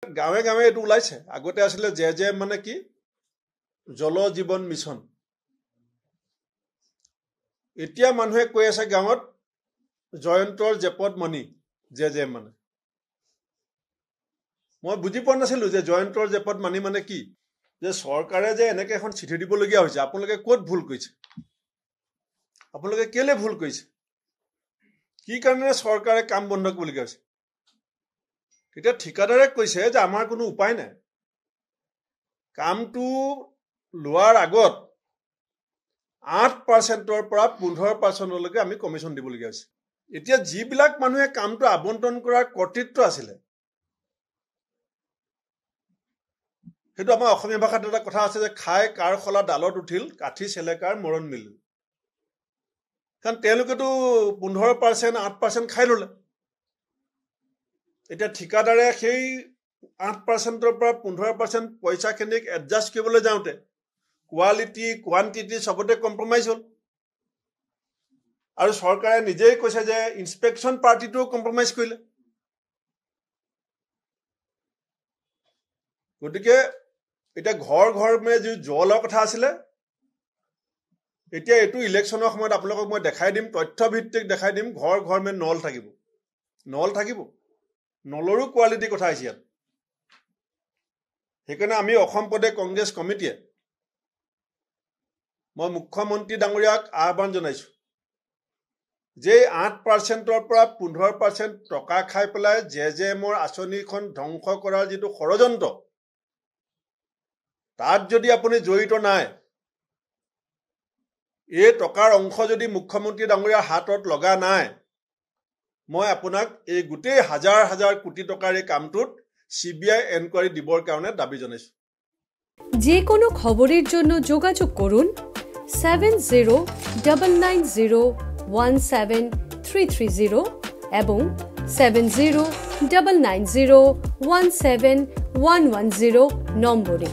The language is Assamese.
গাঁৱে গাঁৱে এইটো ওলাইছে আগতে আছিলে জে মানে কি জল জীৱন মিছন এতিয়া মানুহে কৈ আছে গাঁৱত জয়ন্তৰ জেপত মণি জে মানে মই বুজি পোৱা নাছিলো যে জয়ন্তৰ জেপত মণি মানে কি যে চৰকাৰে যে এনেকৈ এখন চিঠি দিবলগীয়া হৈছে আপোনালোকে ক'ত ভুল কৰিছে আপোনালোকে কেলে ভুল কৰিছে কি কাৰণে চৰকাৰে কাম বন্ধ কৰিবলগীয়া হৈছে এতিয়া ঠিকাদাৰে কৈছে যে আমাৰ কোনো উপায় নাই কামটো লোৱাৰ আগত 8%ৰ পৰা 15%লৈকে আমি কমিশ্যন দিবলগীয়া হৈছে এতিয়া যিবিলাক মানুহে কামটো আবণ্টন কৰাৰ কৰ্তৃত্ব আছিলে সেইটো আমাৰ অসমীয়া ভাষাত এটা কথা আছে যে খাই কাৰ খলা ডালত উঠিল কাঠি চেলেকাৰ মৰণ মিলিল কাৰণ তেওঁলোকেতো 15% 8% খাই ল'লে এতিয়া ঠিকাদাৰে সেই 8%ৰ পৰা 15% পইচাখিনিক এডজাষ্ট কৰিবলৈ যাওঁতে কোৱালিটি কোৱান্টিটি সবতে কম্প্ৰমাইজ হ'ল আৰু চৰকাৰে নিজেই কৈছে যে ইনস্পেকশ্যন পাৰ্টিটো কম্প্ৰমাইজ কৰিলে গতিকে এটা ঘৰ ঘৰ মে যি জলৰ কথা আছিলে এতিয়া এইটো ইলেকশ্যনৰ সময়ত আপোনালোকক মই দেখাই দিম তথ্যভিত্তিক দেখাই দিম ঘৰ ঘৰ মে নল থাকিব নলৰো কোৱালিটি কথা আছে ইয়াত সেইকাৰণে আমি অসম প্ৰদেশ কংগ্ৰেছ কমিটিয়ে মই মুখ্যমন্ত্ৰী ডাঙৰীয়াক আহ্বান জনাইছো যে 8%ৰ পৰা 15% টকা খাই পেলাই জেএমৰ আঁচনিখন ধ্বংস কৰাৰ যিটো ষড়যন্ত্ৰ তাত যদি আপুনি জড়িত নাই এই টকাৰ অংশ যদি মুখ্যমন্ত্ৰী ডাঙৰীয়াৰ হাতত লগা নাই মই আপোনাক এই গোটেই হাজাৰ হাজাৰ কোটি টকাৰ এই কামটোত সিবিআই এনকোয়াৰি দিবৰ কাৰণে দাবী জনাইছো যে কোনো খবৰেৰ জন্য যোগাযোগ কৰুন 7099017330 এবং 7099017110 নম্বৰে।